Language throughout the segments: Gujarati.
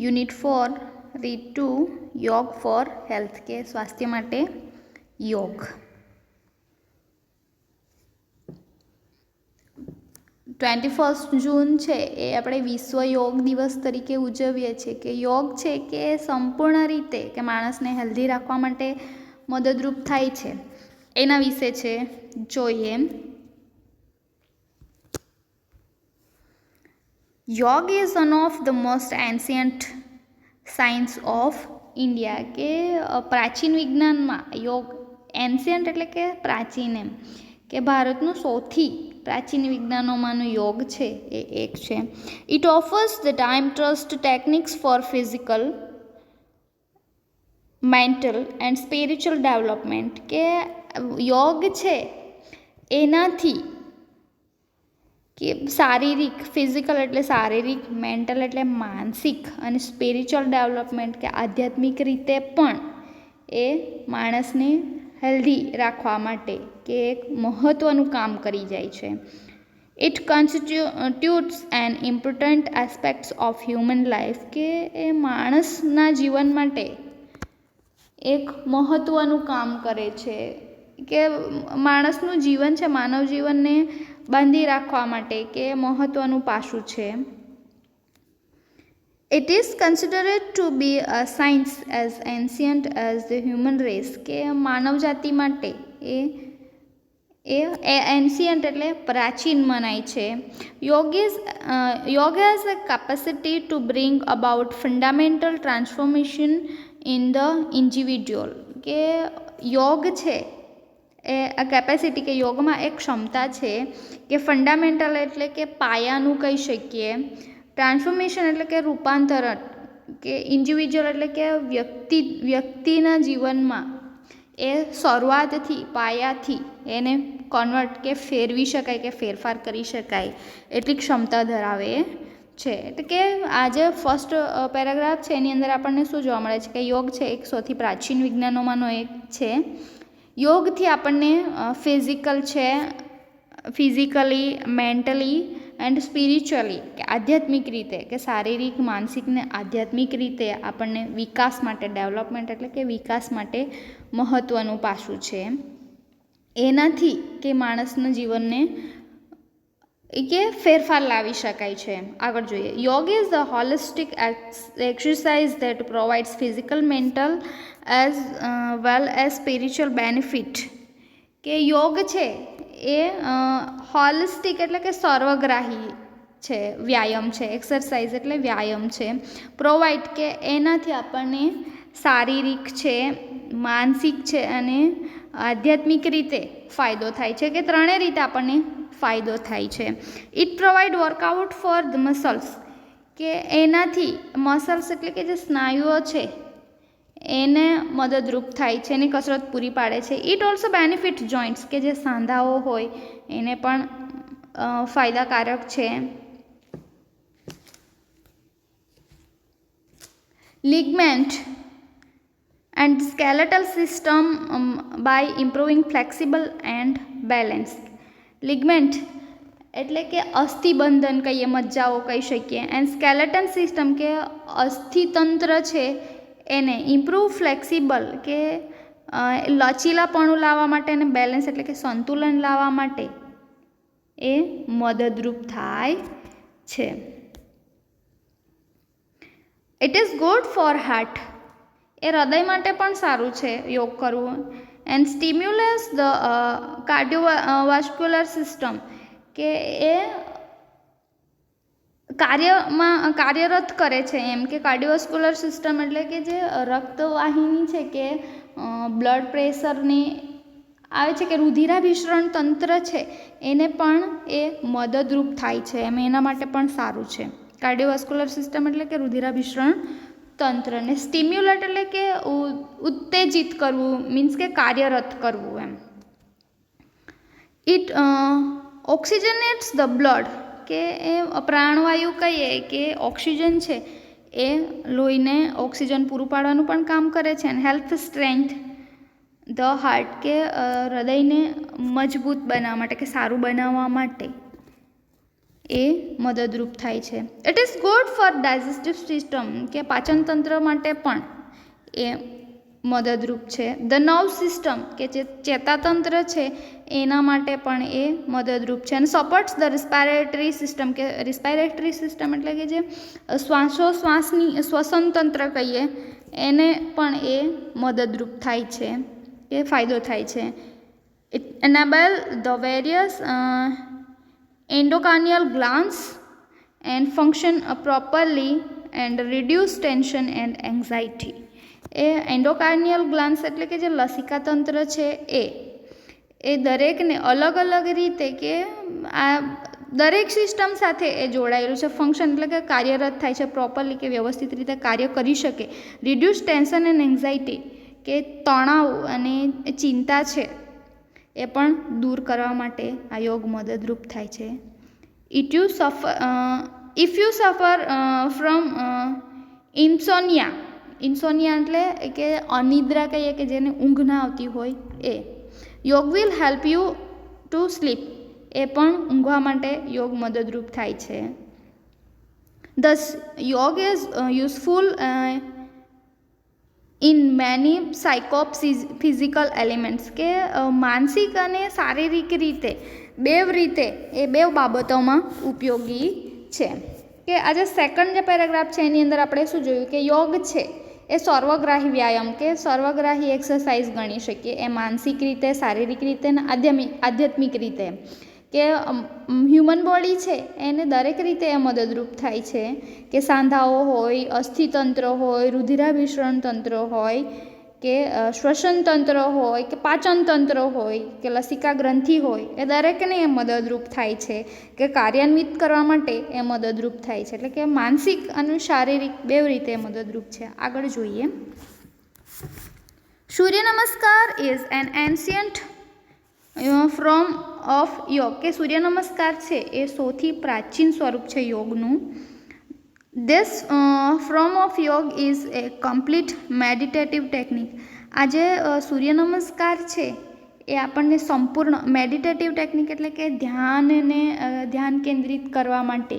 યુનિટ 4 રીડ 2 યોગ ફોર હેલ્થ કે સ્વાસ્થ્ય માટે યોગ. 21 જૂન છે એ આપણે વિશ્વ યોગ દિવસ તરીકે ઉજવીએ છીએ કે યોગ છે કે સંપૂર્ણ રીતે કે માણસને હેલ્ધી રાખવા માટે મદદરૂપ થાય છે એના વિશે છે જોઈએ. યોગ is one of the most ancient science of India કે પ્રાચીન વિજ્ઞાનમાં યોગ એન્શિયન્ટ એટલે કે પ્રાચીન એમ કે ભારતનું સૌથી પ્રાચીન વિજ્ઞાનોમાંનું યોગ છે એ એક છે. It offers the time trust techniques for physical mental and spiritual development કે યોગ છે એનાથી કે શારીરિક ફિઝિકલ એટલે શારીરિક, મેન્ટલ એટલે માનસિક અને સ્પિરિચ્યુઅલ ડેવલપમેન્ટ કે આધ્યાત્મિક રીતે પણ એ માણસને હેલ્ધી રાખવા માટે કે એક મહત્ત્વનું કામ કરી જાય છે. It constitutes an important aspects of human life કે એ માણસના જીવન માટે એક મહત્ત્વનું કામ કરે છે કે માણસનું જીવન છે માનવ જીવનને બાંધી રાખવા માટે કે મહત્ત્વનું પાસું છે. It is considered to be a science as ancient as the human race કે માનવ જાતિ માટે એ એન્શિયન્ટ એટલે પ્રાચીન મનાય છે. યોગ has a capacity to bring about fundamental transformation in the individual કે યોગ છે એ આ કેપેસિટી કે યોગમાં એક ક્ષમતા છે કે ફંડામેન્ટલ એટલે કે પાયાનું કહી શકીએ, ટ્રાન્સફોર્મેશન એટલે કે રૂપાંતરણ કે ઇન્ડિવિજ્યુઅલ એટલે કે વ્યક્તિના જીવનમાં એ શરૂઆતથી પાયાથી એને કન્વર્ટ કે ફેરવી શકાય કે ફેરફાર કરી શકાય એટલી ક્ષમતા ધરાવે છે. એટલે કે આજે ફર્સ્ટ પેરેગ્રાફ છે એની અંદર આપણને શું જોવા મળે છે કે યોગ છે એક સૌથી પ્રાચીન વિજ્ઞાનોમાંનો એક છે. યોગથી આપણને ફિઝિકલી, મેન્ટલી એન્ડ સ્પિરિચ્યુઅલી કે આધ્યાત્મિક રીતે કે શારીરિક, માનસિક ને આધ્યાત્મિક રીતે આપણને વિકાસ માટે ડેવલપમેન્ટ એટલે કે વિકાસ માટે મહત્ત્વનું પાસું છે. એનાથી કે માણસના જીવનને કે ફેરફાર લાવી શકાય છે. આગળ જોઈએ. યોગ is the holistic exercise that provides physical, mental as well as spiritual benefit કે યોગ છે એ હોલિસ્ટિક એટલે કે સર્વગ્રાહી છે, વ્યાયામ છે, એક્સરસાઇઝ એટલે વ્યાયામ છે. પ્રોવાઈડ કે એનાથી આપણને શારીરિક છે, માનસિક છે અને આધ્યાત્મિક રીતે ફાયદો થાય છે કે ત્રણેય રીતે આપણને ફાયદો થાય છે. It provide workout for the muscles કે એનાથી મસલ્સ એટલે કે જે સ્નાયુઓ છે એને મદદરૂપ થાય છે, એની કસરત પૂરી પાડે છે. ઇટ ઓલ્સો બેનિફિટ જોઈન્ટ્સ કે જે સાંધાઓ હોય એને પણ ફાયદાકારક છે. Ligament and skeletal system by improving flexible and balance. Ligament એટલે કે અસ્થિબંધન કહીએ, મજ્જાઓ કહી શકીએ, એન્ડ સ્કેલેટન સિસ્ટમ કે અસ્થિતંત્ર છે એને ઇમ્પ્રૂવ ફ્લેક્સિબલ કે લચીલાપણું લાવવા માટે અને બેલેન્સ એટલે કે સંતુલન લાવવા માટે એ મદદરૂપ થાય છે. It is good for heart એ હૃદય માટે પણ સારું છે યોગ કરવું. And stimulus the cardiovascular system કે એ કાર્યરત કરે છે એમ કે કાર્ડિયોવાસ્ક્યુલર સિસ્ટમ એટલે કે જે રક્તવાહિની છે કે બ્લડ પ્રેશરની આવે છે કે રુધિરાભિસરણ તંત્ર છે એને પણ એ મદદરૂપ થાય છે એમ એના માટે પણ સારું છે. કાર્ડિયોવાસ્ક્યુલર સિસ્ટમ એટલે કે રુધિરાભિસરણ તંત્રને સ્ટિમ્યુલેટ એટલે કે ઉત્તેજિત કરવું મીન્સ કે કાર્યરત કરવું એમ. ઇટ ઓક્સિજનેટ્સ ધ બ્લડ કે એ પ્રાણવાયુ કહીએ કે ઓક્સિજન છે એ લોહીને ઓક્સિજન પૂરું પાડવાનું પણ કામ કરે છે. અને હેલ્પ સ્ટ્રેન્થ ધ હાર્ટ કે હૃદયને મજબૂત બનાવવા માટે કે સારું બનાવવા માટે એ મદદરૂપ થાય છે. It is good four digestive system કે પાચન તંત્ર માટે પણ એ મદદરૂપ છે. ધ નર્વ સિસ્ટમ કે જે ચેતાતંત્ર છે એના માટે પણ એ મદદરૂપ છે. અને સપોર્ટ્સ ધ રિસ્પાયરેટરી સિસ્ટમ કે રિસ્પાયરેટરી સિસ્ટમ એટલે કે જે શ્વાસોશ્વાસની શ્વસન તંત્ર કહીએ એને પણ એ મદદરૂપ થાય છે, એ ફાયદો થાય છે. It enable the various endocrinial glands and function properly and reduce tension and anxiety. એ એન્ડોકાર્નિયલ ગ્લાન્સ એટલે કે જે લસિકા તંત્ર છે એ દરેકને અલગ અલગ રીતે કે આ દરેક સિસ્ટમ સાથે એ જોડાયેલું છે. ફંક્શન એટલે કે કાર્યરત થાય છે પ્રોપરલી કે વ્યવસ્થિત રીતે કાર્ય કરી શકે. રિડ્યુસ ટેન્શન એન્ડ એન્ઝાઇટી કે તણાવ અને ચિંતા છે એ પણ દૂર કરવા માટે આ યોગ મદદરૂપ થાય છે. ઇફ યુ સફર ફ્રોમ ઇન્સોનિયા એટલે કે અનિદ્રા કહીએ કે જેને ઊંઘ ના આવતી હોય એ yoga will help you to sleep, એ પણ ઊંઘવા માટે યોગ મદદરૂપ થાય છે. Thus yoga is useful in many psychophysical elements કે માનસિક અને શારીરિક રીતે એ બે બાબતોમાં ઉપયોગી છે. કે આજે સેકન્ડ જે પેરેગ્રાફ છે એની અંદર આપણે શું જોયું કે યોગ છે એ સર્વગ્રાહી વ્યાયામ કે સર્વગ્રાહી એક્સરસાઇઝ ગણી શકીએ. એ માનસિક રીતે, શારીરિક રીતે અને આધ્યાત્મિક રીતે કે હ્યુમન બોડી છે એને દરેક રીતે એ મદદરૂપ થાય છે. કે સાંધાઓ હોય, અસ્થિતંત્ર હોય, રુધિરાભિસરણ તંત્ર હોય કે શ્વસન તંત્ર હોય કે પાચન તંત્ર હોય કે લસિકા ગ્રંથિ હોય, એ દરેકને એ મદદરૂપ થાય છે કે કાર્યાન્વિત કરવા માટે એ મદદરૂપ થાય છે. એટલે કે માનસિક અને શારીરિક બેવ રીતે મદદરૂપ છે. આગળ જોઈએ. સૂર્ય નમસ્કાર is an ancient form of યોગ કે સૂર્ય નમસ્કાર છે એ સૌથી પ્રાચીન સ્વરૂપ છે યોગનું. This form of yoga is a complete meditative technique. આજે સૂર્ય નમસ્કાર છે એ આપણને સંપૂર્ણ મેડિટેટિવ ટેકનિક એટલે કે ધ્યાન કેન્દ્રિત કરવા માટે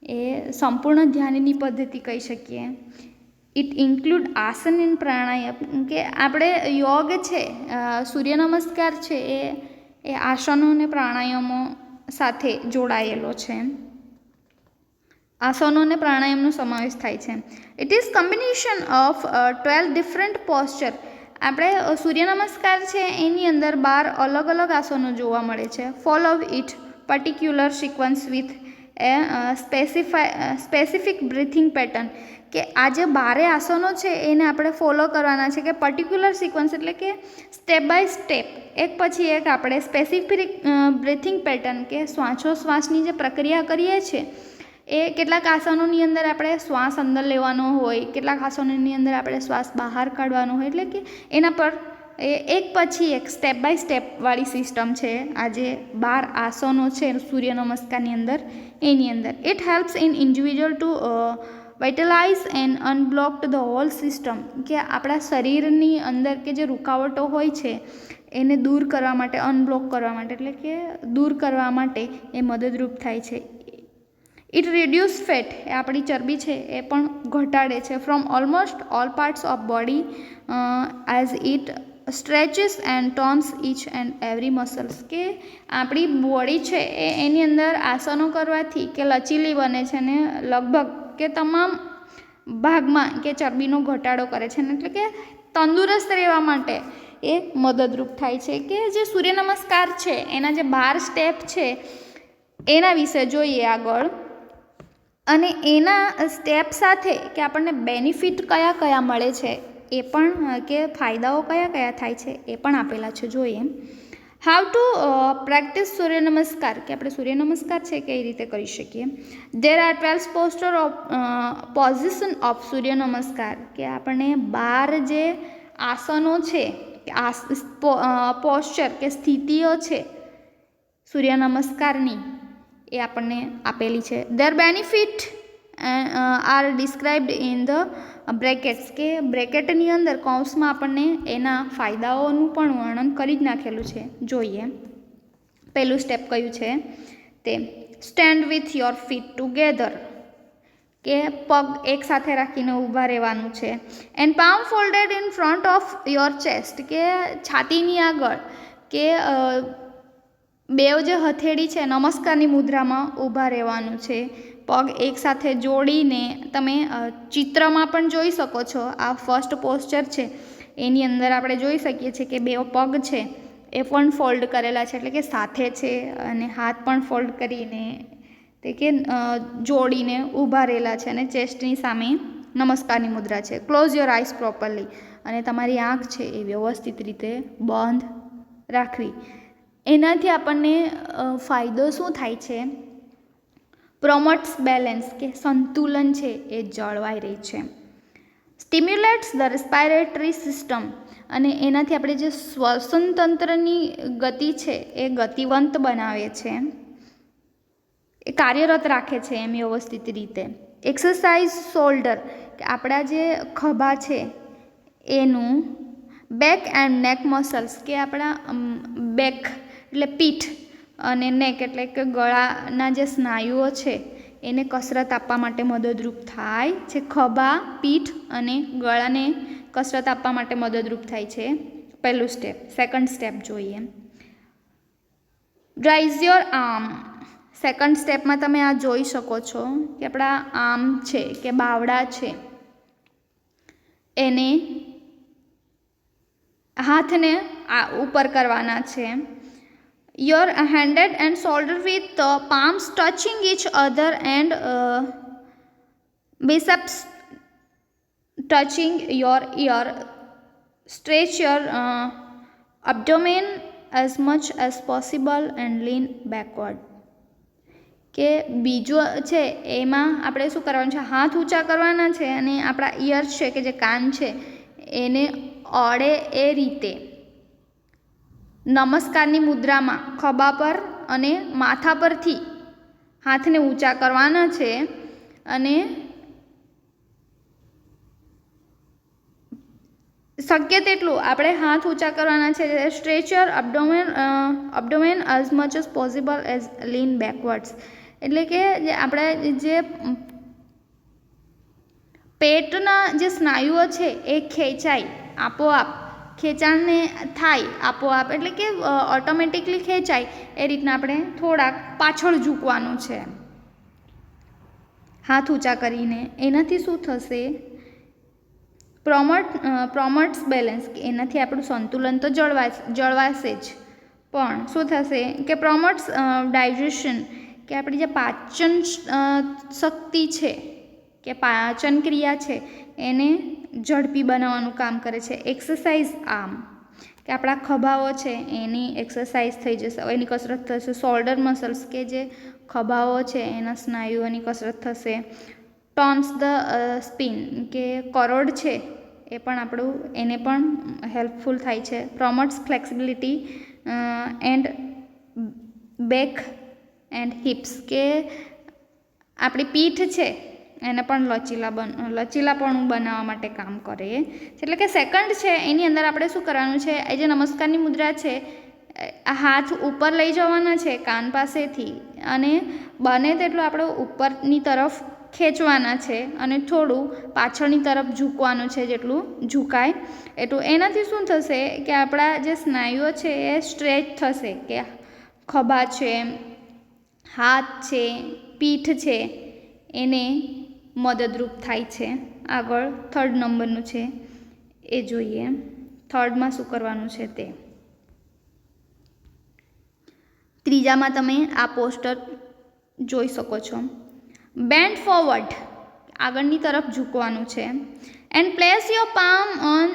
એ સંપૂર્ણ ધ્યાનની પદ્ધતિ કહી શકીએ. ઇટ ઇન્ક્લુડ આસન એન્ડ પ્રાણાયામ કે આપણે યોગ છે સૂર્ય નમસ્કાર છે એ આસનો અને પ્રાણાયામો સાથે જોડાયેલો છે. આસનો અને પ્રાણાયામનો સમાવેશ થાય છે. It is combination of 12 different posture. આપણે સૂર્ય નમસ્કાર છે એની અંદર 12 અલગ અલગ આસનો જોવા મળે છે. Follow it particular sequence with a specific breathing pattern કે આ જે 12 આસનો છે એને આપણે ફોલો કરવાના છે કે પર્ટિક્યુલર સિક્વન્સ એટલે કે સ્ટેપ બાય સ્ટેપ એક પછી એક આપણે સ્પેસિફિક બ્રીથિંગ પેટર્ન કે શ્વાસોશ્વાસની જે પ્રક્રિયા કરીએ છીએ એ કેટલાક આસનોની અંદર આપણે શ્વાસ અંદર લેવાનો હોય, કેટલાક આસનોની અંદર આપણે શ્વાસ બહાર કાઢવાનો હોય. એટલે કે એના પર એક પછી એક સ્ટેપ બાય સ્ટેપ વાળી સિસ્ટમ છે. આ જે 12 આસનો છે સૂર્ય નમસ્કારની અંદર એની અંદર it helps in individual to vitalize and unblocked the whole system કે આપણા શરીરની અંદર કે જે રૂકાવટો હોય છે એને દૂર કરવા માટે, અનબ્લોક કરવા માટે એટલે કે દૂર કરવા માટે એ મદદરૂપ થાય છે. ઇટ રિડ્યુસ ફેટ એ આપણી ચરબી છે એ પણ ઘટાડે છે from almost all parts of body as it stretches and tones each and every muscles કે આપણી બોડી છે એની અંદર આસનો કરવાથી કે લચીલી બને છે ને લગભગ કે તમામ ભાગમાં કે ચરબીનો ઘટાડો કરે છે. એટલે કે તંદુરસ્ત રહેવા માટે એ મદદરૂપ થાય છે. કે જે સૂર્ય નમસ્કાર છે એના જે 12 સ્ટેપ છે એના વિશે જોઈએ આગળ. અને એના સ્ટેપ સાથે કે આપણને બેનિફિટ કયા કયા મળે છે એ પણ કે ફાયદાઓ કયા કયા થાય છે એ પણ આપેલા છે. જોઈએ હાઉ ટુ પ્રેક્ટિસ સૂર્ય નમસ્કાર કે આપણે સૂર્ય નમસ્કાર છે કઈ રીતે કરી શકીએ. There are 12 posture of position of Surya Namaskar કે આપણને 12 જે આસનો છે પોસ્ચર કે સ્થિતિઓ છે સૂર્ય નમસ્કારની એ આપણને આપેલી છે. There benefit are described in the brackets કે બ્રેકેટની અંદર કૌંસમાં આપણને એના ફાયદાઓનું પણ વર્ણન કરી જ નાખેલું છે. જોઈએ પહેલું સ્ટેપ કયું છે તે stand with your feet together, કે પગ એક સાથે રાખીને ઊભા રહેવાનું છે. And palm folded in front of your chest, કે છાતીની આગળ, કે બેવ જે હથેળી છે નમસ્કારની મુદ્રામાં ઊભા રહેવાનું છે. પગ એકસાથે જોડીને તમે ચિત્રમાં પણ જોઈ શકો છો. આ ફર્સ્ટ પોસ્ચર છે એની અંદર આપણે જોઈ શકીએ છીએ કે બે પગ છે એ પણ ફોલ્ડ કરેલા છે, એટલે કે સાથે છે, અને હાથ પણ ફોલ્ડ કરીને તે કે જોડીને ઊભા રહેલા છે, અને ચેસ્ટની સામે નમસ્કારની મુદ્રા છે. ક્લોઝ યોર આઈસ પ્રોપરલી, અને તમારી આંખ છે એ વ્યવસ્થિત રીતે બંધ રાખવી. એનાથી આપણને ફાયદો શું થાય છે? પ્રોમોટ્સ બેલેન્સ, કે સંતુલન છે એ જળવાઈ રહે છે. સ્ટિમ્યુલેટ્સ ધ રેસ્પિરેટરી સિસ્ટમ, અને એનાથી આપણે જે શ્વસન તંત્રની ગતિ છે એ ગતિવંત બનાવે છે, એ કાર્યરત રાખે છે એમ વ્યવસ્થિત રીતે. એક્સરસાઇઝ શોલ્ડર, કે આપણા જે ખભા છે એનું બેક એન્ડ નેક મસલ્સ, કે આપણા બેક એટલે પીઠ અને નેક એટલે કે ગળાના જે સ્નાયુઓ છે એને કસરત આપવા માટે મદદરૂપ થાય છે. ખભા, પીઠ અને ગળાને કસરત આપવા માટે મદદરૂપ થાય છે. પહેલું સ્ટેપ. સેકન્ડ સ્ટેપ જોઈએ, રાઇઝ યોર આર્મ. સેકન્ડ સ્ટેપમાં તમે આ જોઈ શકો છો કે આપણા આર્મ છે કે બાવડા છે એને હાથને ઉપર કરવાના છે. Your handed and shoulder with palms touching each other and biceps touching your ear. Stretch your abdomen as much as possible and lean backward. કે બીજું છે એમાં આપણે શું કરવાનું છે? હાથ ઊંચા કરવાના છે અને આપણા ઇયર્સ છે કે જે કાન છે એને અડે એ રીતે નમસ્કારની મુદ્રામાં ખભા પર અને માથા પરથી હાથને ઊંચા કરવાના છે, અને શક્ય તેટલું આપણે હાથ ઊંચા કરવાના છે. Stretch your abdomen as much as possible as lean backwards, એટલે કે આપણે જે પેટના જે સ્નાયુઓ છે એ ખેંચાય આપોઆપ, ખેંચાણને થાય આપોઆપ, એટલે કે ઓટોમેટિકલી ખેંચાય એ રીતના આપણે થોડાક પાછળ ઝૂકવાનું છે હાથ ઊંચા કરીને. એનાથી શું થશે? પ્રોમોટ્સ બેલેન્સ, કે એનાથી આપણું સંતુલન તો જળવાશે જ, પણ શું થશે કે પ્રોમોટ્સ ડાયજેશન, કે આપણી જે પાચન શક્તિ છે કે પાચન ક્રિયા છે એને ઝડપી બનાવવાનું કામ કરે છે. એક્સરસાઇઝ આર્મ, કે આપણા ખભાઓ છે એની એક્સરસાઇઝ થઈ જશે, એની કસરત થશે. શોલ્ડર મસલ્સ, કે જે ખભાઓ છે એના સ્નાયુઓની કસરત થશે. ટોન્સ ધ સ્પિન, કે કરોડ છે એ પણ આપણું એને પણ હેલ્પફુલ થાય છે. Promotes flexibility and back and hips, કે આપણી પીઠ છે એને પણ લચીલાપણું બનાવવા માટે કામ કરે. એટલે કે સેકન્ડ છે એની અંદર આપણે શું કરવાનું છે? એ જે નમસ્કારની મુદ્રા છે હાથ ઉપર લઈ જવાના છે કાન પાસેથી, અને બને તેટલું આપણે ઉપરની તરફ ખેંચવાના છે અને થોડું પાછળની તરફ ઝૂકવાનું છે, જેટલું ઝૂકાય એટલું. એનાથી શું થશે કે આપણા જે સ્નાયુઓ છે એ સ્ટ્રેચ થશે, કે ખભા છે, હાથ છે, પીઠ છે એને મદદરૂપ થાય છે. આગળ થર્ડ નંબરનું છે એ જોઈએ. થર્ડમાં શું કરવાનું છે તે. ત્રીજામાં તમે આ પોસ્ટર જોઈ શકો છો. બેન્ડ ફોરવર્ડ, આગળની તરફ ઝૂકવાનું છે. And place your palm on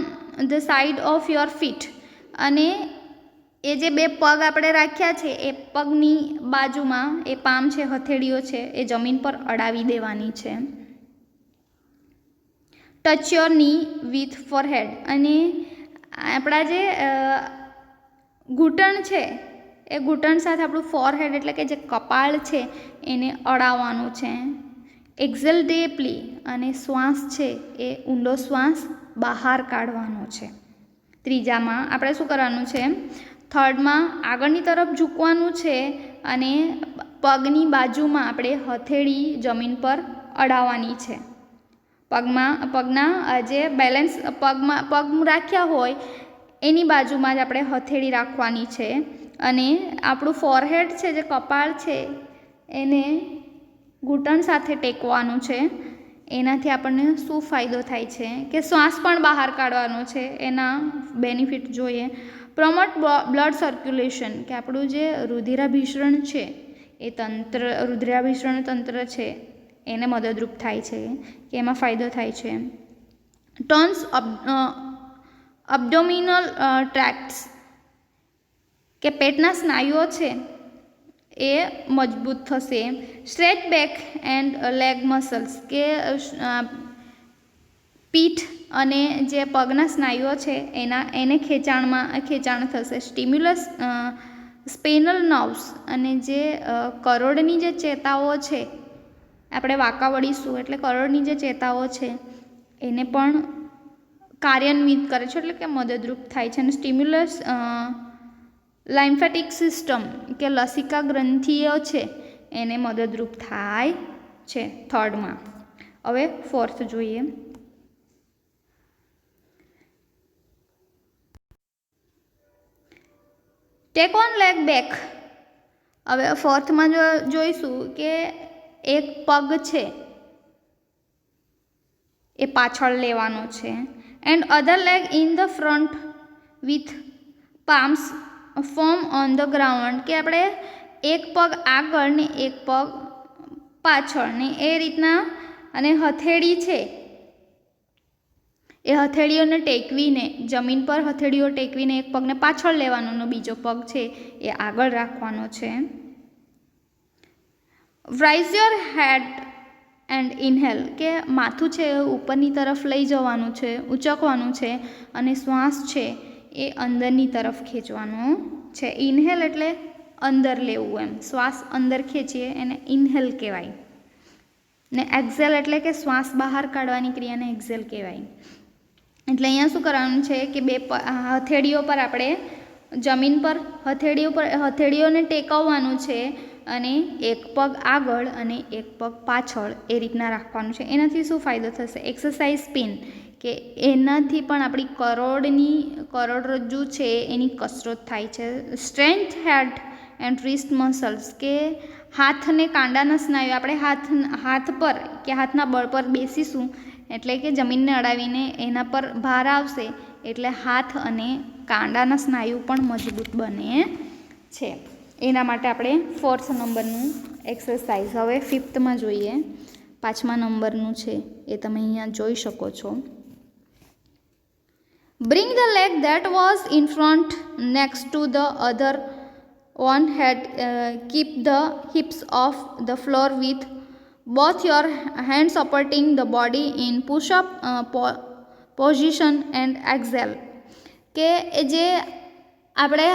the side of your feet, અને એ જે બે પગ આપણે રાખ્યા છે એ પગની બાજુમાં એ પામ છે, હથેળીઓ છે એ જમીન પર અડાવી દેવાની છે. ટચ યોર ની વિથ ફોરહેડ, અને આપણા જે ઘૂંટણ છે એ ઘૂંટણ સાથે આપણું ફોરહેડ એટલે કે જે કપાળ છે એને અડાવવાનું છે. એક્ઝેલ ડીપલી, અને શ્વાસ છે એ ઊંડો શ્વાસ બહાર કાઢવાનો છે. ત્રીજામાં આપણે શું કરવાનું છે? થર્ડમાં આગળની તરફ ઝૂકવાનું છે અને પગની બાજુમાં આપણે હથેળી જમીન પર અડાવવાની છે. પગના જે બેલેન્સ પગ રાખ્યા હોય એની બાજુમાં જ આપણે હથેળી રાખવાની છે. અને આપણું ફોરહેડ છે, જે કપાળ છે, એને ઘૂંટણ સાથે ટેકવાનું છે. એનાથી આપણને શું ફાયદો થાય છે કે શ્વાસ પણ બહાર કાઢવાનો છે. એના બેનિફિટ જોઈએ. પ્રમોટ બ્લડ સર્ક્યુલેશન, કે આપણું જે રુધિરાભિસરણ છે એ રુધિરાભિસરણ તંત્ર છે એને મદદરૂપ થાય છે, કે એમાં ફાયદો થાય છે. ટર્ન્સ અબ્ડોમિનલ ટ્રેક્ટ્સ, કે પેટના સ્નાયુઓ છે એ મજબૂત થશે. Stretch back and leg muscles, કે પીઠ અને જે પગના સ્નાયુઓ છે એને ખેંચાણ થશે. સ્ટિમ્યુલસ સ્પેનલ નર્વ્સ, અને જે કરોડની જે ચેતાઓ છે, આપણે વાંકા વળીશું એટલે કરોડની જે ચેતાઓ છે એને પણ કાર્યાન્વિત કરે છે, એટલે કે મદદરૂપ થાય છે. અને સ્ટિમ્યુલસ લાઇમ્ફેટિક સિસ્ટમ, કે લસિકા ગ્રંથિઓ છે એને મદદરૂપ થાય છે થર્ડમાં. હવે ફોર્થ જોઈએ. Take on leg back. હવે ફોર્થમાં જોઈશું કે એક પગ છે એ પાછળ લેવાનો છે. And other leg in the front with palms firm on the ground, કે આપણે એક પગ આગળ ને એક પગ પાછળ ને એ રીતના, અને હથેળી છે એ હથેળીઓને ટેકવીને જમીન પર હથેળીઓ ટેકવીને એક પગને પાછળ લેવાનો અને બીજો પગ છે એ આગળ રાખવાનો છે. Rise your head and inhale, કે માથું છે એ ઉપરની તરફ લઈ જવાનું છે, ઉંચકવાનું છે, અને શ્વાસ છે એ અંદરની તરફ ખેંચવાનો છે. ઇનહેલ એટલે અંદર લેવું, એમ શ્વાસ અંદર ખેંચીએ એને ઇનહેલ કહેવાય. ને એક્ઝેલ એટલે કે શ્વાસ બહાર કાઢવાની ક્રિયાને એક્ઝેલ કહેવાય. એટલે અહીંયા શું કરવાનું છે કે બે હથેળીઓ પર આપણે જમીન પર હથેળીઓને ટેકવવાનું છે, અને એક પગ આગળ અને એક પગ પાછળ એ રીતના રાખવાનું છે. એનાથી શું ફાયદો થશે? એક્સરસાઇઝ સ્પિન, કે એનાથી પણ આપણી કરોડરજ્જુ છે એની કસરત થાય છે. Strength head and wrist muscles, કે હાથ અને કાંડાના સ્નાયુ, આપણે હાથ પર કે હાથના બળ પર બેસીશું એટલે કે જમીનને અડાવીને એના પર ભાર આવશે એટલે હાથ અને કાંડાના સ્નાયુ પણ મજબૂત બને છે. એના માટે આપણે 4th નંબરનું એક્સરસાઇઝ. હવે 5થમાં જોઈએ. 5મા નંબરનું છે એ તમે અહીંયા જોઈ શકો છો. Bring the leg that was in front next to the other one head. Keep the hips off the floor with both your hands supporting the body in push up position and exhale, કે જે આપણે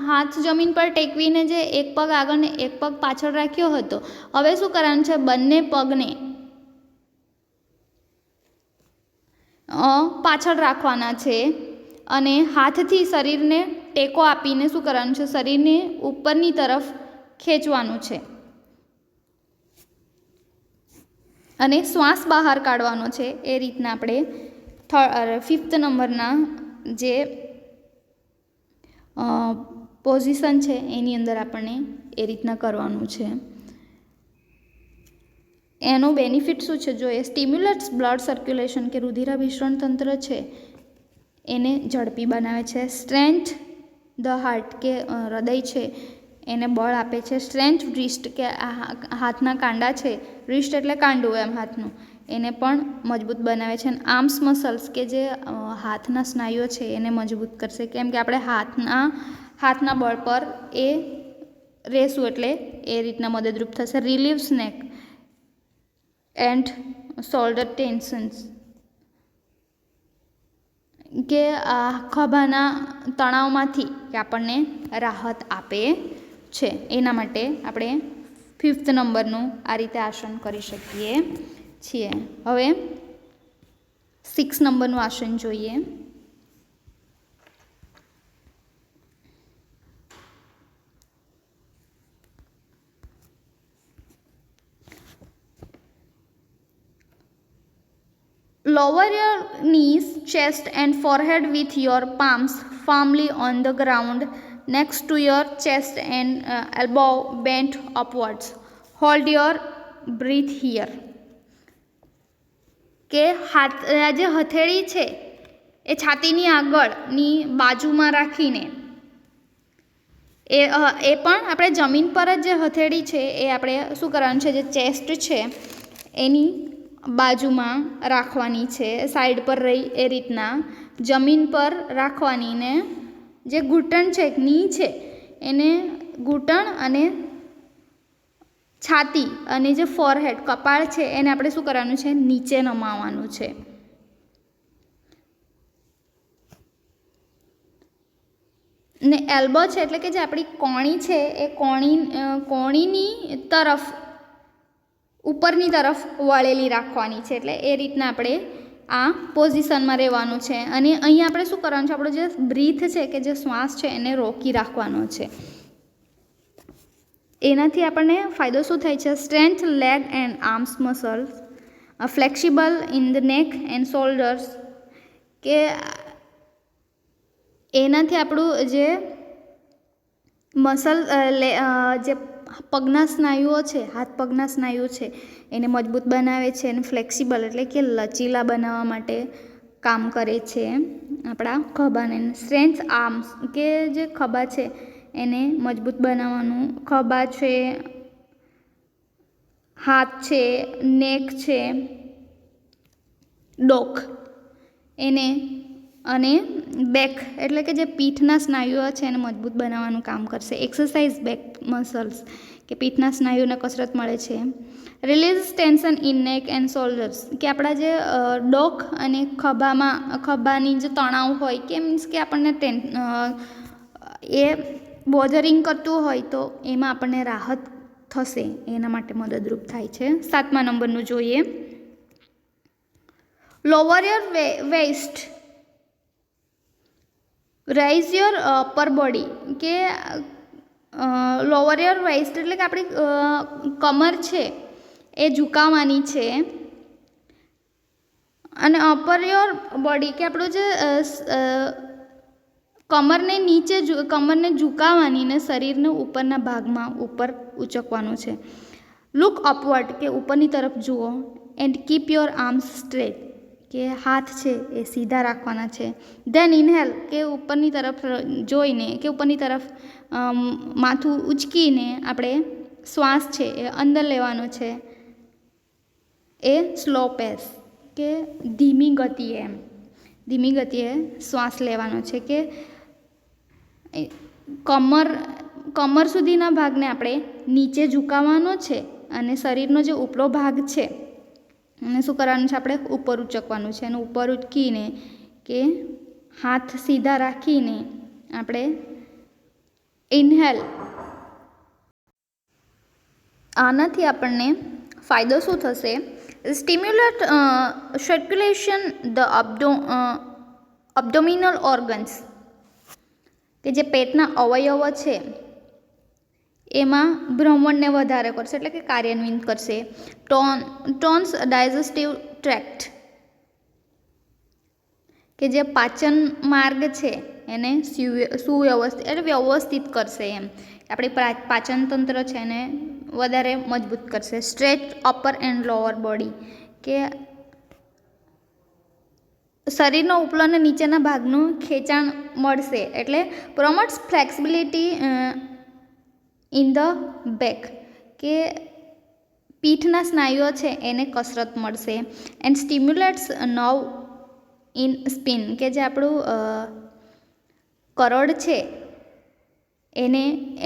હાથ જમીન પર ટેકવીને જે એક પગ આગળ ને એક પગ પાછળ રાખ્યો હતો, હવે શું કરવાનું છે? બંને પગને પાછળ રાખવાના છે અને હાથથી શરીરને ટેકો આપીને શું કરવાનું છે? શરીરને ઉપરની તરફ ખેંચવાનું છે અને શ્વાસ બહાર કાઢવાનો છે. એ રીતના આપણે 5th નંબરના જે પોઝિશન છે એની અંદર આપણને એ રીતના કરવાનું છે. એનો બેનિફિટ શું છે જોઈએ. સ્ટિમ્યુલેટ્સ બ્લડ સર્ક્યુલેશન, કે રુધિરાભિસરણ તંત્ર છે એને ઝડપી બનાવે છે. સ્ટ્રેન્થ ધ હાર્ટ, કે હૃદય છે એને બળ આપે છે. સ્ટ્રેન્થ રિસ્ટ, કે હાથના કાંડા છે, રિસ્ટ એટલે કાંડું એમ હાથનું, એને પણ મજબૂત બનાવે છે. અને આર્મ્સ મસલ્સ, કે જે હાથના સ્નાયુઓ છે એને મજબૂત કરશે, કેમ કે આપણે હાથના બળ પર એ રહેશું એટલે એ રીતના મદદરૂપ થશે. રિલીવ્સ નેક એન્ડ શોલ્ડર ટેન્શન્સ, કે ખભાના તણાવમાંથી કે આપણને રાહત આપે છે. એના માટે આપણે 5th નંબરનું આ રીતે આસન કરી શકીએ છીએ. હવે 6 નંબરનું આસન જોઈએ. Lower your knees, chest and forehead with your palms firmly on the ground next to your chest and elbow bent upwards. Hold your breath here. કે હાથ જે હથેળી છે એ છાતીની આગળની બાજુમાં રાખીને એ પણ આપણે જમીન પર જ જે હથેળી છે એ આપણે શું કરવાનું છે, જે ચેસ્ટ છે એની બાજુમાં રાખવાની છે, સાઈડ પર રહી એ રીતના જમીન પર રાખવાની ને જે ઘૂંટણ છે ની છે એને ઘૂંટણ અને છાતી અને જે ફોરહેડ કપાળ છે એને આપણે શું કરવાનું છે, નીચે નમાવવાનું છે. ને એલ્બો છે એટલે કે જે આપણી કોણી છે એ કોણીની તરફ ઉપરની તરફ વળેલી રાખવાની છે. એટલે એ રીતના આપણે આ પોઝિશનમાં રહેવાનું છે. અને અહીંયા આપણે શું કરવાનું છે, આપણો જે બ્રીથ છે કે જે શ્વાસ છે એને રોકી રાખવાનો છે. એનાથી આપણને ફાયદો શું થાય છે, strength leg and arms muscles, flexible in the neck and shoulders, કે એનાથી આપણું જે મસલ જે પગના સ્નાયુઓ છે, હાથ પગના સ્નાયુઓ છે એને મજબૂત બનાવે છે. અને ફ્લેક્સિબલ એટલે કે લચીલા બનાવવા માટે કામ કરે છે આપણા ખભાને. સ્ટ્રેન્થ આર્મ્સ કે જે ખભા છે એને મજબૂત બનાવવાનું, ખભા છે, હાથ છે, નેક છે, ડોક એને, અને બેક એટલે કે જે પીઠના સ્નાયુઓ છે એને મજબૂત બનાવવાનું કામ કરશે. એક્સરસાઇઝ બેક મસલ્સ કે પીઠના સ્નાયુઓને કસરત મળે છે. રિલીઝ ટેન્શન ઇન નેક એન્ડ શોલ્ડર્સ કે આપણા જે ડોક અને ખભાની જે તણાવ હોય કે મીન્સ કે આપણને એ બોધરિંગ કરતું હોય તો એમાં આપણને રાહત થશે, એના માટે મદદરૂપ થાય છે. 7મા નંબરનું જોઈએ, lower your waist, raise your upper body, કે લોવર યોર વેસ્ટ એટલે કે આપણી કમર છે એ ઝુકાવવાની છે. અને અપર યોર બોડી કે આપણું જે કમરને ઝુકાવવાની ને શરીરને ઉપરના ભાગમાં ઉપર ઉચકવાનું છે. લુક અપવર્ડ કે ઉપરની તરફ જુઓ. And keep your arms straight કે હાથ છે એ સીધા રાખવાના છે. ધેન ઇનહેલ કે ઉપરની તરફ જોઈને કે ઉપરની તરફ માથું ઉચકીને આપણે શ્વાસ છે એ અંદર લેવાનો છે. એ સ્લો પેસ કે ધીમી ગતિએ શ્વાસ લેવાનો છે. કે કમર સુધીના ભાગને આપણે નીચે ઝુકાવવાનો છે અને શરીરનો જે ઉપલો ભાગ છે એને શું કરવાનું છે, આપણે ઉપર ઉચકવાનું છે. અને ઉપર ઉચકીને કે હાથ સીધા રાખીને આપણે ઇનહેલ. આનાથી આપણને ફાયદો શું થશે, સ્ટિમ્યુલેટ સર્ક્યુલેશન ધ અબ્ડોમિનલ ઓર્ગન્સ કે જે પેટના અવયવો છે એમાં ભ્રમણને વધારે કરશે એટલે કે કાર્યાન્વિત કરશે. ટોન્સ ડાયજેસ્ટિવ ટ્રેક્ટ કે જે પાચન માર્ગ છે એને સુવ્યવસ્થિત એટલે વ્યવસ્થિત કરશે. એમ આપણી પાચન તંત્ર છે એને વધારે મજબૂત કરશે. Stretch upper and lower body કે શરીરનો ઉપલો અને નીચેના ભાગનું ખેંચાણ મળશે. એટલે પ્રમોટ્સ ફ્લેક્સિબિલિટી ઇન ધ બેક કે પીઠના સ્નાયુઓ છે એને કસરત મળશે. એન્ડ સ્ટિમ્યુલેટ્સ નર્વ ઇન સ્પિન કે જે આપણું કરોડ છે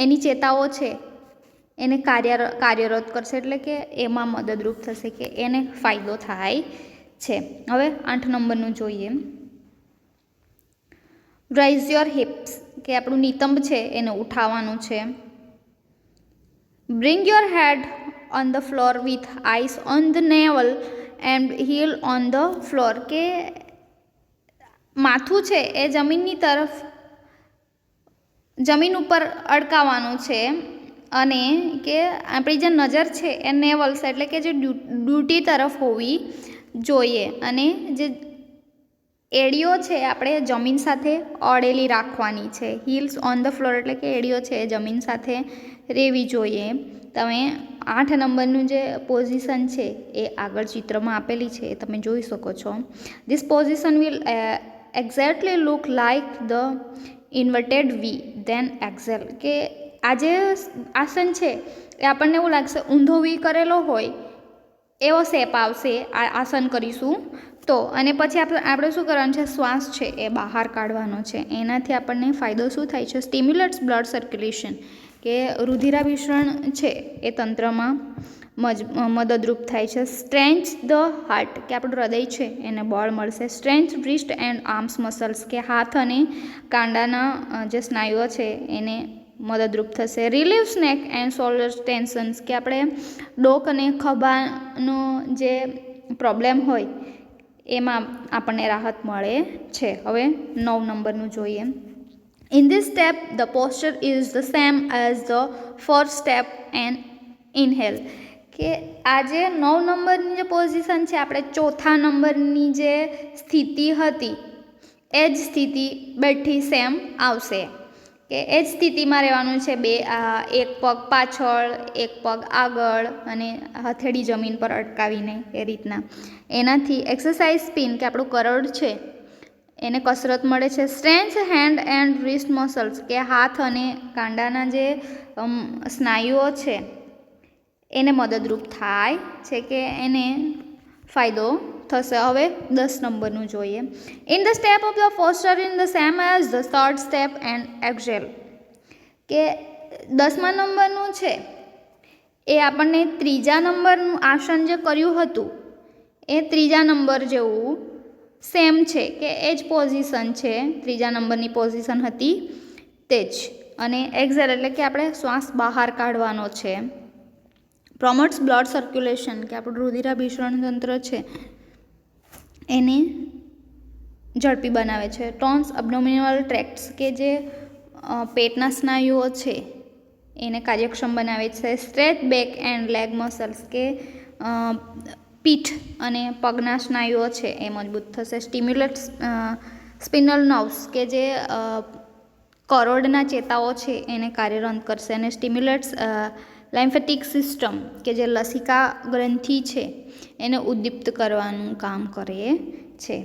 એની ચેતાઓ છે એને કાર્યરત કરશે. એટલે કે એમાં મદદરૂપ થશે કે એને ફાયદો થાય છે. હવે 8 નંબરનું જોઈએ, રાઇઝ યોર હિપ્સ કે આપણું નિતંબ છે એને ઉઠાવવાનું છે. Bring your head on the floor with eyes on the navel and heel on the floor કે માથું છે એ જમીન ઉપર અડકાવવાનું છે. અને કે આપણી જે નજર છે એ નેવલ્સ એટલે કે જે ડ્યુટી તરફ હોવી જોઈએ. અને જે એડીઓ છે આપણે જમીન સાથે અડેલી રાખવાની છે. હીલ્સ ઓન ધ ફ્લોર એટલે કે એડીઓ છે એ જમીન સાથે રહેવી જોઈએ. તમે 8 નંબરનું જે પોઝિશન છે એ આગળ ચિત્રમાં આપેલી છે એ તમે જોઈ શકો છો. This position will exactly look like the inverted V then exhale, કે આ જે આસન છે એ આપણને એવું લાગશે ઊંધો વી કરેલો હોય એવો શેપ આવશે આ આસન કરીશું તો. અને પછી આપણે શું કરવાનું છે, શ્વાસ છે એ બહાર કાઢવાનો છે. એનાથી આપણને ફાયદો શું થાય છે, સ્ટિમ્યુલેટ્સ બ્લડ સર્ક્યુલેશન, કે રુધિરાભિસરણ છે એ તંત્રમાં મદદરૂપ થાય છે. સ્ટ્રેન્થ ધ હાર્ટ, કે આપણું હૃદય છે એને બળ મળશે. Strength wrist and arms muscles, કે હાથ અને કાંડાના જે સ્નાયુઓ છે એને મદદરૂપ થશે. રિલીવ્સ નેક એન્ડ શોલ્ડર ટેન્શન્સ, કે આપણે ડોક અને ખભાનો જે પ્રોબ્લેમ હોય એમાં આપણને રાહત મળે છે. હવે 9 નંબરનું જોઈએ. In this step the posture is the same as the first step and inhale, કે આ જે 9 નંબરની જે પોઝિશન છે આપણે ચોથા નંબરની જે સ્થિતિ હતી એ જ સ્થિતિ બેઠી સેમ આવશે, કે એ જ સ્થિતિમાં રહેવાનું છે. એક પગ પાછળ, એક પગ આગળ અને હથેળી જમીન પર અટકાવીને એ રીતના. એનાથી એક્સરસાઇઝ સ્પિન, કે આપણું કરોડ છે એને કસરત મળે છે. Strength hand and wrist muscles, કે હાથ અને કાંડાના જે સ્નાયુઓ છે એને મદદરૂપ થાય છે, કે એને ફાયદો થશે. હવે 10 નંબરનું જોઈએ. In the step of the posture in the same as the third step and exhale, કે 10મા નંબરનું છે એ આપણને 3જા નંબરનું આસન જે કર્યું હતું એ 3જા નંબર જેવું સેમ છે, કે એ જ પોઝિશન છે, 3જા નંબરની પોઝિશન હતી તે જ. અને એક્ઝેલ એટલે કે આપણે શ્વાસ બહાર કાઢવાનો છે. પ્રોમોટ્સ બ્લડ સર્ક્યુલેશન, કે આપણું રુધિરાભિસરણ તંત્ર છે એને ઝડપી બનાવે છે. ટોન્સ અબડોમિનલ ટ્રેક્ટ્સ, કે જે પેટના સ્નાયુઓ છે એને કાર્યક્ષમ બનાવે છે. Stretch back and leg muscles, કે પીઠ અને પગના સ્નાયુઓ છે એ મજબૂત થશે. સ્ટિમ્યુલેટ્સ સ્પિનલ નર્વ્સ, કે જે કરોડના ચેતાઓ છે એને કાર્યરત કરશે. અને સ્ટિમ્યુલેટ્સ લાઇમ્ફેટિક સિસ્ટમ, કે જે લસિકા ગ્રંથિ છે એને ઉદ્દીપ્ત કરવાનું કામ કરે છે.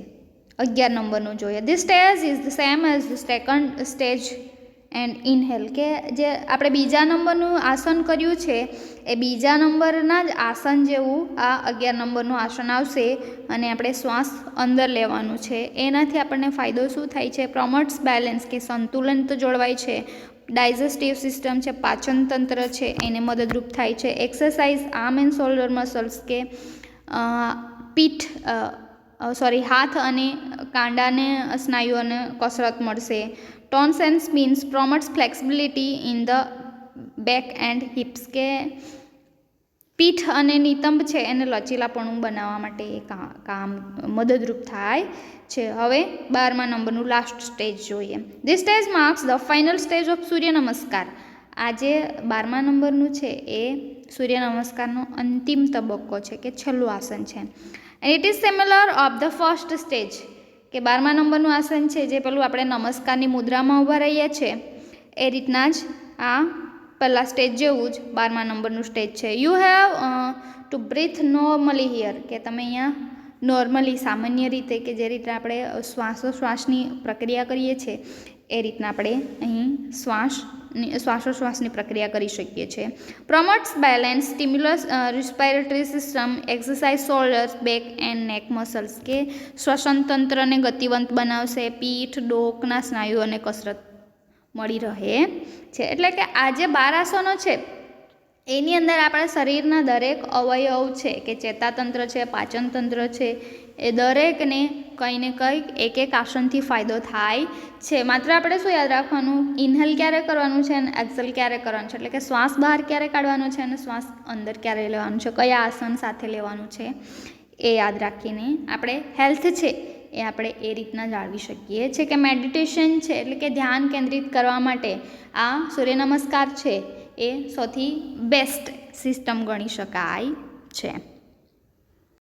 11 નંબરનું જોઈએ. This stage is the same as the second stage and inhale, કે જે આપણે બીજા નંબરનું આસન કર્યું છે એ બીજા નંબરના જ આસન જેવું આ 11 નંબરનું આસન આવશે. અને આપણે શ્વાસ અંદર લેવાનું છે. એનાથી આપણને ફાયદો શું થાય છે, પ્રમોટ્સ બેલેન્સ, કે સંતુલન તો જળવાય છે. ડાયજેસ્ટિવ સિસ્ટમ છે, પાચન તંત્ર છે એને મદદરૂપ થાય છે. Exercise arm and shoulder muscles, કે હાથ અને કાંડાને સ્નાયુઓને કસરત મળશે. Tones and spines promotes flexibility in the back and hips, કે પીઠ અને નિતંબ છે એને લચીલાપણું બનાવવા માટે કામ મદદરૂપ થાય છે. હવે 12મા નંબરનું લાસ્ટ સ્ટેજ જોઈએ. This stage marks the final stage of Surya Namaskar. આ જે 12મા નંબરનું છે એ સૂર્ય નમસ્કારનો અંતિમ તબક્કો છે, કે છેલ્લું આસન છે. And it is similar of the first stage, કે 12મા નંબરનું આસન છે જે પેલું આપણે નમસ્કારની મુદ્રામાં ઊભા રહીએ છીએ એ રીતના જ આ પહેલાં સ્ટેજ જેવું જ 12મા નંબરનું સ્ટેજ છે. You have to breathe normally here, કે તમે અહીંયા નોર્મલી સામાન્ય રીતે, કે જે રીતે આપણે શ્વાસોશ્વાસની પ્રક્રિયા કરીએ છીએ એ રીતના આપણે અહીં શ્વાસોશ્વાસની પ્રક્રિયા કરી શકીએ છીએ. Promotes balance, stimulus respiratory system, exercise shoulders, back and neck muscles, કે શ્વસન તંત્રને ગતિવંત બનાવશે. પીઠ ડોકના સ્નાયુઓને કસરત મળી રહે છે. એટલે કે આ જે 12 આસનો છે એની અંદર આપણા શરીરના દરેક અવયવ છે, કે ચેતાતંત્ર છે, પાચન તંત્ર છે, એ દરેકને કંઈ ને કંઈક એક આસનથી ફાયદો થાય છે. માત્ર આપણે શું યાદ રાખવાનું, ઇન્હેલ ક્યારે કરવાનું છે અને એક્ઝેલ ક્યારે કરવાનું છે, એટલે કે શ્વાસ બહાર ક્યારે કાઢવાનો છે અને શ્વાસ અંદર ક્યારે લેવાનું છે, કયા આસન સાથે લેવાનું છે એ યાદ રાખીને આપણે હેલ્થ છે એ આપણે એ રીતના જાળવી શકીએ છીએ. કે મેડિટેશન છે એટલે કે ધ્યાન કેન્દ્રિત કરવા માટે આ સૂર્ય નમસ્કાર છે એ સૌથી બેસ્ટ સિસ્ટમ ગણી શકાય છે.